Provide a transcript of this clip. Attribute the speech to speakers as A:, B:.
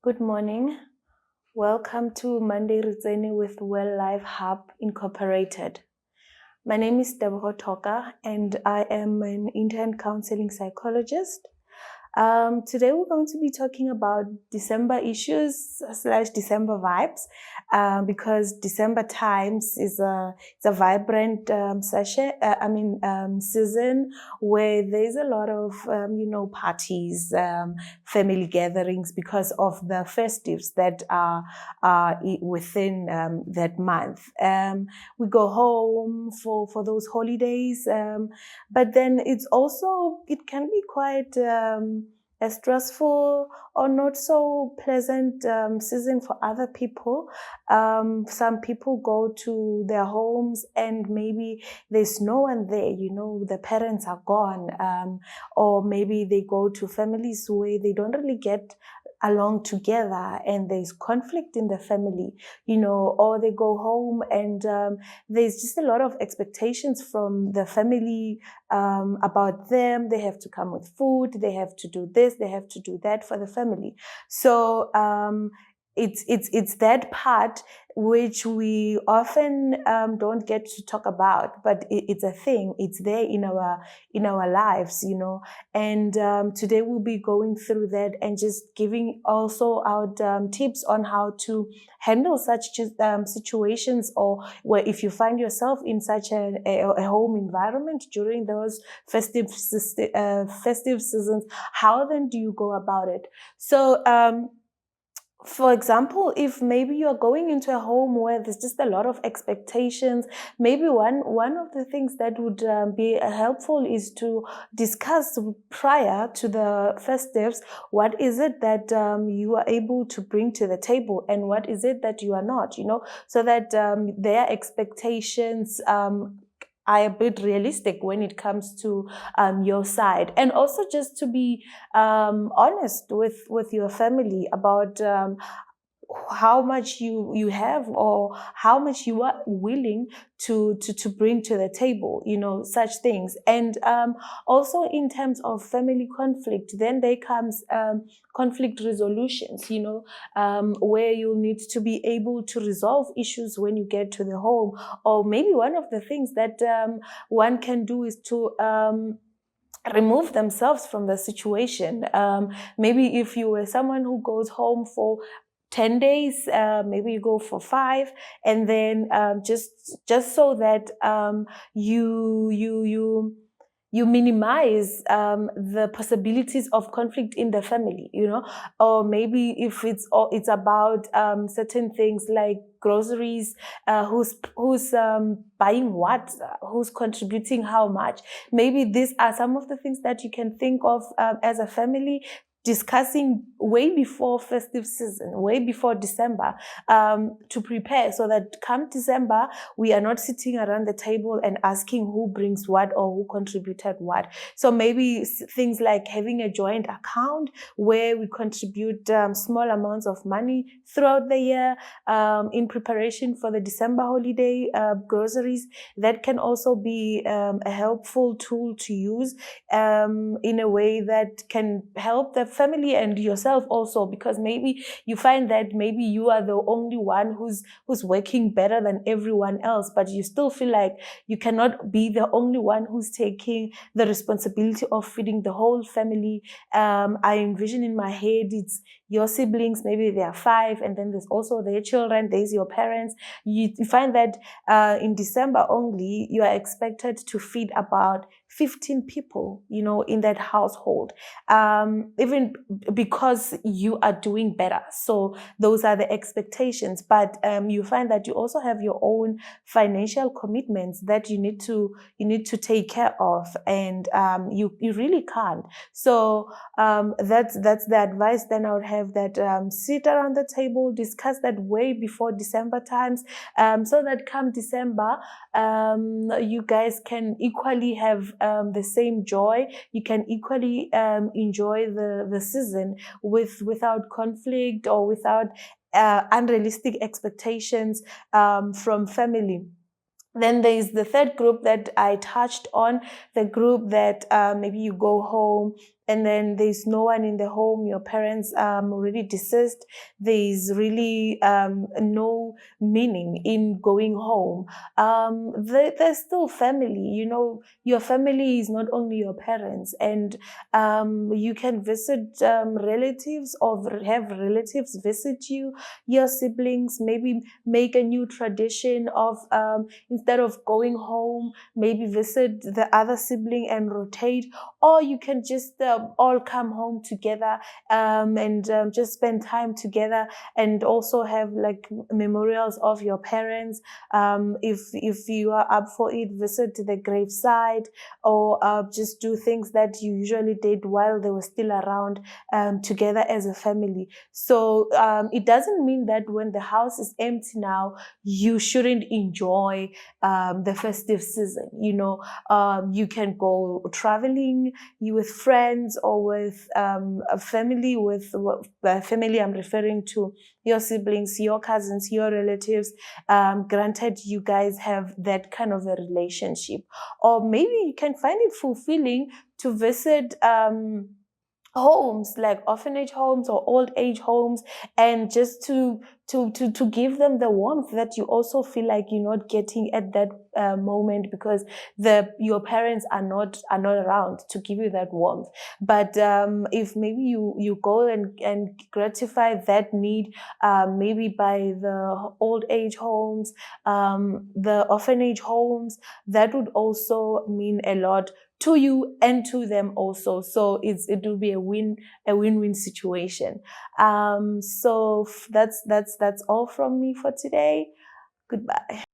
A: Good morning. Welcome to Monday Tsene with Wellifehub Incorporated. My name is Deborah Toka and I am an intern counseling psychologist. Today we're going to be talking about December issues / December vibes because December times is a vibrant season where there's a lot of parties, family gatherings because of the festives that are within that month. We go home for those holidays, but then it can be quite a stressful or not so pleasant season for other people. Some people go to their homes and maybe there's no one there, the parents are gone, or maybe they go to families where they don't really get along together and there's conflict in the family, or they go home and there's just a lot of expectations from the family about them. They have to come with food, they have to do this, they have to do that for the family. So it's that part which we often don't get to talk about, but it's a thing. It's there in our lives, And today we'll be going through that and just giving also out tips on how to handle such situations, or where if you find yourself in such a home environment during those festive seasons, how then do you go about it? So for example, if maybe you're going into a home where there's just a lot of expectations, maybe one of the things that would be helpful is to discuss prior to the festives, what is it that you are able to bring to the table and what is it that you are not, so that their expectations are a bit realistic when it comes to your side, and also just to be honest with your family about how much you have or how much you are willing to bring to the table, such things. And also in terms of family conflict, then there comes conflict resolutions, where you'll need to be able to resolve issues when you get to the home. Or maybe one of the things that one can do is to remove themselves from the situation. Maybe if you were someone who goes home for 10 days, maybe you go for 5, and then just so that you minimize the possibilities of conflict in the family, or maybe if it's about certain things like groceries, who's buying what, who's contributing how much. Maybe these are some of the things that you can think of as a family, discussing way before festive season, way before December, to prepare so that come December, we are not sitting around the table and asking who brings what or who contributed what. So maybe things like having a joint account where we contribute small amounts of money throughout the year in preparation for the December holiday groceries. That can also be a helpful tool to use in a way that can help the family and yourself also, because maybe you find that maybe you are the only one who's working better than everyone else, but you still feel like you cannot be the only one who's taking the responsibility of feeding the whole family. I envision in my head it's your siblings, maybe there are 5, and then there's also their children, there's your parents. You find that in December only, you are expected to feed about 15 people, in that household, even because you are doing better. So those are the expectations. But you find that you also have your own financial commitments that you need to take care of, and you really can't. So that's the advice. Then I would have that sit around the table, discuss that way before December times, so that come December, you guys can equally have the same joy. You can equally enjoy the season without conflict or without unrealistic expectations from family. Then there is the third group that I touched on, the group that maybe you go home and then there's no one in the home, your parents already deceased, there's really no meaning in going home. There's still family, you know, your family is not only your parents, and you can visit relatives or have relatives visit you, your siblings, maybe make a new tradition of instead of going home, maybe visit the other sibling and rotate, or you can just all come home together and just spend time together, and also have like memorials of your parents. If you are up for it, visit the graveside, or just do things that you usually did while they were still around, together as a family. So it doesn't mean that when the house is empty now, you shouldn't enjoy the festive season. You know, you can go traveling, you with friends or with a family. With family, I'm referring to your siblings, your cousins, your relatives. Granted, you guys have that kind of a relationship, or maybe you can find it fulfilling to visit homes like orphanage homes or old age homes, and just to give them the warmth that you also feel like you're not getting at that moment, because your parents are not around to give you that warmth. But if maybe you go and gratify that need, maybe by the old age homes, the orphanage homes, that would also mean a lot to you and to them also. So it will be a win-win situation. So that's all from me for today. Goodbye.